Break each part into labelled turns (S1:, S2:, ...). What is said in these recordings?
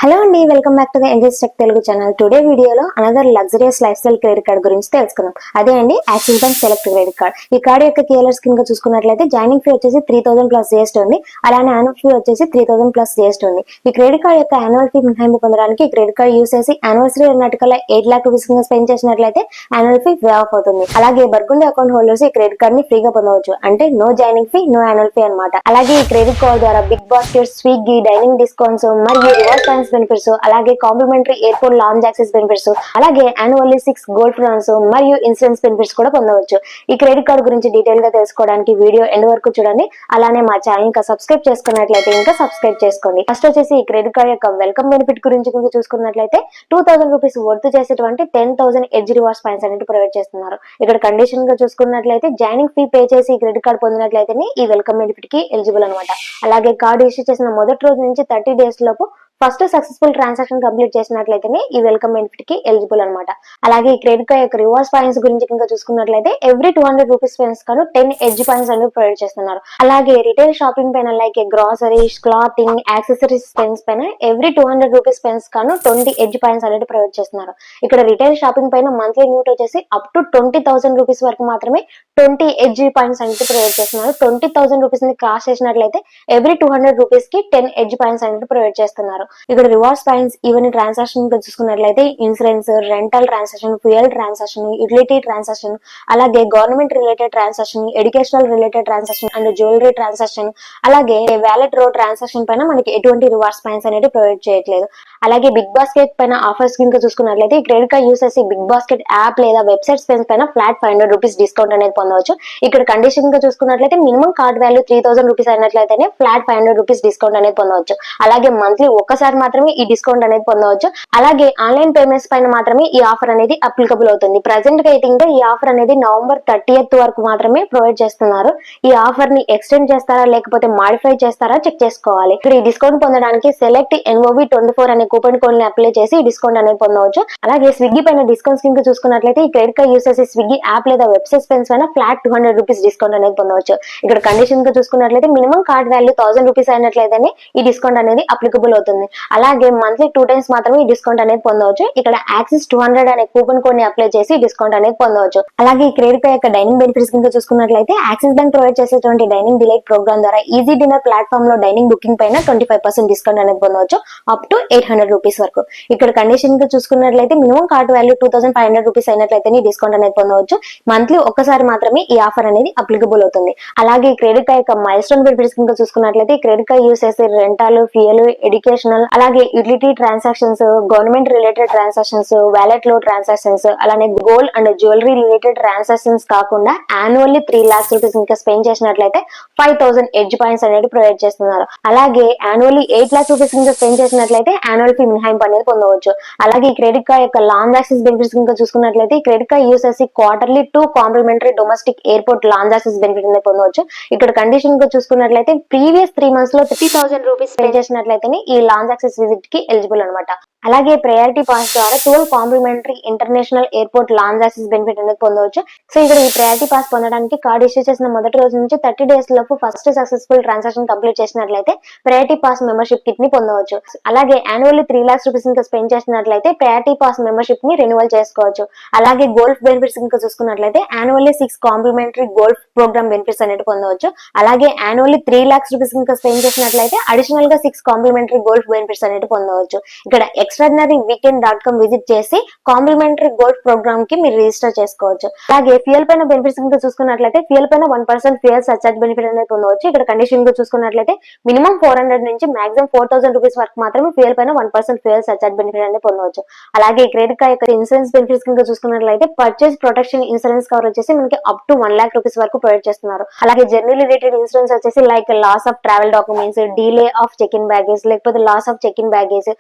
S1: Hello అండి, welcome back to the MJS tech Telugu channel. Today వీడియోలో another luxurious lifestyle credit card గురించి తెలుసుకుందాం. అదే అండి Axis bank select credit card. ఈ కార్డ్ యొక్క కీలర్స్ కింద చూసుకున్నట్లయితే జాయినింగ్ ఫీ వచ్చేసి 3000 ప్లస్ జిఎస్టీ ఉంది. అలానే యాన్యువల్ ఫీ వచ్చేసి 3000 ప్లస్ జిఎస్టీ ఉంది. ఈ క్రెడిట్ కార్డ్ యొక్క యాన్యువల్ ఫీ మినహాయింపు పొందడానికి ఈ క్రెడిట్ కార్డ్ యూస్ చేసి యానివర్సరీ అన్నట్టుకల్లా 8 లాక్ రూపీస్ కింద స్పెండ్ చేసినట్లయితే యాన్యువల్ ఫీ వే ఆఫ్ అవుతుంది. అలాగే బర్గుండి అకౌంట్ హోల్డర్స్ ఈ క్రెడిట్ కార్డ్ ని ఫ్రీగా పొందవచ్చు. అంటే no joining fee, no annual fee అనమాట. అలాగే ఈ క్రెడిట్ కార్డ్ ద్వారా BigBasket, Swiggy, dining discounts మరియు రివార్డ్ పాయింట్స్ బెనిఫిట్స్, అలాగే complimentary airport lounge access benefits, అలాగే యాన్యువల్లీ 6 గోల్డ్ ఫండ్స్ మరియు ఇన్సూరెన్స్ బెనిఫిట్స్ కూడా పొందవచ్చు. ఈ క్రెడిట్ కార్డ్ గురించి డీటెయిల్ గా తెలుసుకోవడానికి వీడియో ఎండ్ వరకు చూడండి. అలానే మా ఛానల్ ఇంకా సబ్స్క్రైబ్ చేసుకున్నట్లయితే ఇంకా సబ్స్క్రైబ్ చేసుకోండి. ఫస్ట్ వచ్చేసి ఈ క్రెడిట్ కార్డ్ యొక్క వెల్కమ్ బెనిఫిట్ గురించి చూసుకున్నట్లయితే 2000 రూపీస్ వర్త్ చేసేటువంటి 10,000 ఎడ్జ్ రివార్డ్స్ పాయింట్స్ అనేది ప్రొవైడ్ చేస్తున్నారు. ఇక్కడ కండిషన్ గా చూసుకున్నట్లయితే జాయినింగ్ ఫీ పే చేసి ఈ క్రెడిట్ కార్డ్ పొందినట్లయితే ఈ వెల్కమ్ బెనిఫిట్ కి ఎలిజిబుల్ అనమాట. అలాగే కార్డు ఇష్యూ చేసిన మొదటి రోజు నుంచి 30 డేస్ లోపు ఫస్ట్ సక్సెస్ఫుల్ ట్రాన్సాక్షన్ కంప్లీట్ చేసినట్లయితేనే ఈ వెల్కమ్ బెనిఫిట్ కి ఎలిజిబుల్ అనమాట. అలాగే ఈ క్రెడిట్ కార్డ్ యొక్క రివార్డ్స్ పాయింట్స్ గురించి ఇంకా చూసుకున్నట్లయితే ఎవ్రీ 200 రూపీస్ స్పెండ్స్ కాను 10 ఎడ్జ్ పాయింట్స్ అనేది ప్రొవైడ్ చేస్తున్నారు. అలాగే రిటైల్ షాపింగ్ పైన like groceries, clothing, accessories spends పైన ఎవ్రీ 200 రూపీస్ స్పెండ్స్ కాను 20 ఎడ్జ్ పాయింట్స్ అనేది ప్రొవైడ్ చేస్తున్నారు. ఇక్కడ రిటైల్ షాపింగ్ పైన మంత్లీ లిమిట్ వచ్చేసి అప్ టు 20,000 రూపీస్ వరకు మాత్రమే 20 ఎడ్జ్ పాయింట్స్ అనేది ప్రొవైడ్ చేస్తున్నారు. 20,000 రూపీస్ ని క్రాస్ చేసినట్లయితే ఎవ్రీ 200 రూపీస్ కి 10 ఎడ్జ్ పాయింట్స్ అనేది ప్రొవైడ్ చేస్తున్నారు. ఇక్కడ రివార్డ్స్ పాయింట్స్ ఈవెన్ ట్రాన్సాక్షన్ చూసుకున్నట్లయితే insurance, rental transaction, fuel transaction, utility transaction, అలాగే government related transaction, educational related transaction and jewellery transaction, అలాగే వ్యాలెట్ రో ట్రాన్సాక్షన్ పైన మనకి ఎటువంటి రివార్డ్స్ పాయింట్స్ అనేది ప్రొవైడ్ చేయట్లేదు. అలాగే బిగ్ బాస్కెట్ పైన ఆఫర్స్ కింద చూసుకున్నట్లయితే ఈ క్రెడిట్ కార్డ్ యూస్ చేసి బిగ్ బాస్కెట్ యాప్ లేదా వెబ్సైట్ స్పెండ్స్ పైన ఫ్లాట్ 500 రూపీస్ డిస్కౌంట్ అనేది పొందవచ్చు. ఇక్కడ కండిషన్ గా చూసుకున్నట్లయితే మినిమం కార్డ్ వాల్యూ 3000 రూపీస్ అయినట్లయితేనే ఫ్లాట్ 500 రూపీస్ డిస్కౌంట్ అనేది పొందవచ్చు. అలాగే మంత్లీ ఒక్కసారి మాత్రమే ఈ డిస్కౌంట్ అనేది పొందవచ్చు. అలాగే ఆన్లైన్ పేమెంట్స్ పైన మాత్రమే ఈ ఆఫర్ అనేది అప్లికబుల్ అవుతుంది. ప్రెసెంట్ గా అయితే ఈ ఆఫర్ అనేది నవంబర్ 30th వరకు మాత్రమే ప్రొవైడ్ చేస్తున్నారు. ఈ ఆఫర్ ని ఎక్స్టెండ్ చేస్తారా లేకపోతే మాడిఫై చేస్తారా చెక్ చేసుకోవాలి. ఇక్కడ ఈ డిస్కౌంట్ పొందడానికి సెలెక్ట్ NOV24 అనే కూపన్ కోడ్ ని అప్లై చేసి ఈ డిస్కౌంట్ అనేది పొందవచ్చు. అలాగే స్విగ్గీ పైన డిస్కౌంట్స్ కింద చూసుకున్నట్లయితే ఈ క్రెడిట్ కార్డ్ యూస్ చేసి స్విగ్గీ యాప్ లేదా వెబ్సైట్ స్పెండ్స్ పైన ఫ్లాట్ 200 రూపీస్ డిస్కౌంట్ అనేది పొందవచ్చు. ఇక్కడ కండిషన్ గా చూసుకున్నట్లయితే మినిమం కార్డ్ వాల్యూ 1000 రూపీస్ అయినట్లయితేనే ఈ డిస్కౌంట్ అనేది అప్లికబుల్ అవుతుంది. అలాగే మంత్లీ 2 టైమ్స్ మాత్రమే ఈ డిస్కౌంట్ అనేది పొందవచ్చు. ఇక్కడ యాక్సిస్ 200 అనే కూపన్ కోడ్ ని అప్లై చేసి డిస్కౌంట్ అనేది పొందవచ్చు. అలాగే ఈ క్రెడిట్ కార్డ్ యొక్క డైనింగ్ బెనిఫిట్స్ కింద చూసుకున్నట్లయితే యాక్సిస్ బ్యాంక్ ప్రొవైడ్ చేసేటువంటి డైనింగ్ డిలైట్ ప్రోగ్రామ్ ద్వారా ఈజీ డిన్నర్ ప్లాట్ఫామ్ లో డైనింగ్ బుకింగ్ పైన 25% డిస్కౌంట్ అనేది పొందవచ్చు అప్ టు 800 రూపీస్ వరకు. ఇక్కడ కండిషన్ గా చూసుకున్నట్లయితే మినిమం కార్డ్ వాల్యూ 2500 రూపీస్ అయినట్లయితే డిస్కౌంట్ అనేది పొందవచ్చు. మంత్లీ ఒక్కసారి మాత్రమే ఈ ఆఫర్ అనేది అప్లికబుల్ అవుతుంది. అలాగే ఈ క్రెడిట్ కార్డ్ యొక్క మైల్ స్టోన్ బెనిఫిట్స్ కింద చూసుకున్నట్లయితే ఈ క్రెడిట్ కార్డ్ యూస్ చేసే రెంటల్, ఫ్యూయల్, ఎడ్యుకేషనల్, అలాగే utility transactions, government related transactions, wallet లో ట్రాన్సాక్షన్స్, అలానే gold and jewellery related transactions కాకుండా యాన్యువల్లీ 3 lakhs రూపీస్ ఇంకా స్పెండ్ చేసినట్లయితే 5000 ఎడ్జ్ పాయింట్స్ అనేది ప్రొవైడ్ చేస్తున్నారు. అలాగే యాన్యువల్లీ 8 lakhs రూపీస్ ఇంకా స్పెండ్ చేసినట్లయితే యాన్యువల్ ఫీ మినహాయింపు అనేది పొందవచ్చు. అలాగే ఈ క్రెడిట్ కార్డ్ యొక్క లాంగ్ యాక్సెస్ బెనిఫిట్స్ ఇంకా చూసుకున్నట్లయితే ఈ క్రెడిట్ కార్డ్ యూస్ చేసి quarterly 2 complimentary domestic airport lounge access benefit అనేది పొందవచ్చు. ఇక్కడ కండిషన్ గా చూసుకున్నట్లయితే ప్రీవియస్ 3 months లో 30,000 రూపీస్ పే చేసినట్లయితే ఈ లాంజ్ యాక్సెస్ విజిట్ కి ఎలిజిబుల్ అనమాట. అలాగే ప్రయారిటీ పాస్ ద్వారా 12 complimentary international airport lounge access benefit అనేది పొందవచ్చు. సో ఇక్కడ ఈ ప్రయారిటీ పాస్ పొందడానికి కార్డ్ ఇష్యూ చేసిన మొదటి రోజు నుంచి 30 డేస్ లోపు ఫస్ట్ సక్సెస్ఫుల్ ట్రాన్సాక్షన్ కంప్లీట్ చేసినట్లయితే ప్రయారిటీ పాస్ మెంబర్షిప్ కిట్ ని పొందవచ్చు. అలాగే యాన్యువల్లీ 3 lakhs రూపీస్ ఇంకా స్పెండ్ చేసినట్లయితే ప్రయారిటీ పాస్ మెంబర్షిప్ ని రెన్యువల్ చేసుకోవచ్చు. అలాగే గోల్ఫ్ బెనిఫిట్స్ ఇంకా చూసుకున్నట్లయితే annually 6 complementary golf programme benefits అనేది పొందవచ్చు. అలాగే యాన్యువల్లీ 3 lakhs రూపీస్ ఇంకా స్పెండ్ చేసినట్లయితే అడిషనల్ గా 6 కాంప్లిమెంటరీ గోల్ఫ్ బెనిఫిట్స్ అనేది పొందవచ్చు. ఇక్కడ extraordinaryweekend.com విజిట్ చేసి కాంప్లిమెంటరీ గోల్డ్ ప్రోగ్రామ్ కి మీరు రిజిస్టర్ చేసుకోవచ్చు. అలాగే ఫ్యూయల్ పైన బెనిఫిట్స్ కింద చూసుకున్నట్లయితే ఫ్యూయల్ పైన 1% ఫ్యూయల్ సర్చార్జ్ బెనిఫిట్ అనేది పొందవచ్చు. ఇక్కడ కండిషన్ గా చూసుకున్నట్లయితే మినిమం 400 నుంచి మాక్సిమం 4000 రూపీస్ వరకు మాత్రమే ఫ్యూయల్ పైన 1% ఫ్యూయల్ సర్చార్జ్ బెనిఫిట్ అనేది పొందవచ్చు. అలాగే క్రెడిట్ కార్డ్ యొక్క ఇన్సూరెన్స్ బెనిఫిట్స్ కింద చూసుకున్నట్లయితే పర్చేస్ ప్రొటెక్షన్ ఇన్సూరెన్స్ కవర్ వచ్చేసి మనకి అప్ టు 1 lakh రూపీస్ వరకు ప్రొవైడ్ చేస్తున్నారు. అలాగే జర్నీ రిలేటెడ్ ఇన్సూరెన్స్ వచ్చేసి like loss of travel documents, delay of check in baggage, లేకపోతే loss of check in baggage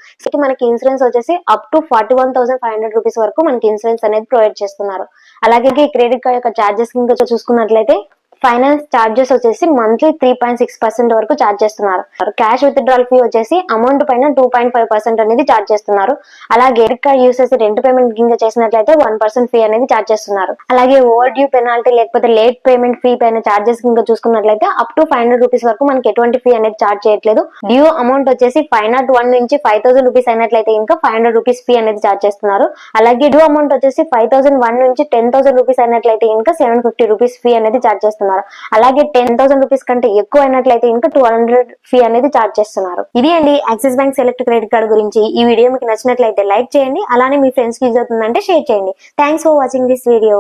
S1: మనకి ఇన్సూరెన్స్ వచ్చేసి అప్ టు 41,500 రూపీస్ వరకు మనకి ఇన్సూరెన్స్ అనేది ప్రొవైడ్ చేస్తున్నారు. అలాగే క్రెడిట్ కార్డ్ యొక్క చార్జెస్ కింద చూసుకున్నట్లయితే ఫైనాన్స్ చార్జెస్ వచ్చేసి మంత్లీ 3.6% వరకు చార్జ్ చేస్తున్నారు. క్యాష్ విత్డ్రాల్ ఫీ వచ్చేసి అమౌంట్ పైన 2.5% అనేది చార్జ్ చేస్తున్నారు. అలాగే క్రెడిట్ కార్డ్ యూస్ చేసి రెంట్ పేమెంట్ కింద చేసినట్లయితే 1% ఫీ అనేది చార్జ్ చేస్తున్నారు. అలాగే ఓవర్ డ్యూ పెనాల్టీ లేకపోతే లేట్ పేమెంట్ ఫీ పైన చార్జెస్ కింద చూసుకున్నట్లయితే అప్ టు 500 రూపీస్ వరకు మనకి ఎటువంటి ఫీ అనేది చార్జ్ చేయట్లేదు. డ్యూ అమౌంట్ వచ్చేసి 501 నుంచి 5000 రూపీస్ అయినట్లయితే ఇంకా 500 రూపీస్ ఫీ అనేది చార్జ్ చేస్తున్నారు. అలాగే డ్యూ అమౌంట్ వచ్చేసి 5001 నుంచి 10,000 రూపీస్ అయినట్లయితే ఇంకా 750 రూపీస్ ఫీ అనేది చార్జ్ చేస్తున్నారు. అలాగే 10,000 రూపీస్ కంటే ఎక్కువ అయినట్లయితే ఇంకా 200 ఫీ అనేది చార్జ్ చేస్తున్నారు. ఇది అండి Axis bank select credit card గురించి. ఈ వీడియో మీకు నచ్చినట్లయితే లైక్ చేయండి. అలానే మీ ఫ్రెండ్స్ కి యూజ్ అవుతుందంటే షేర్ చేయండి. Thanks for watching this video.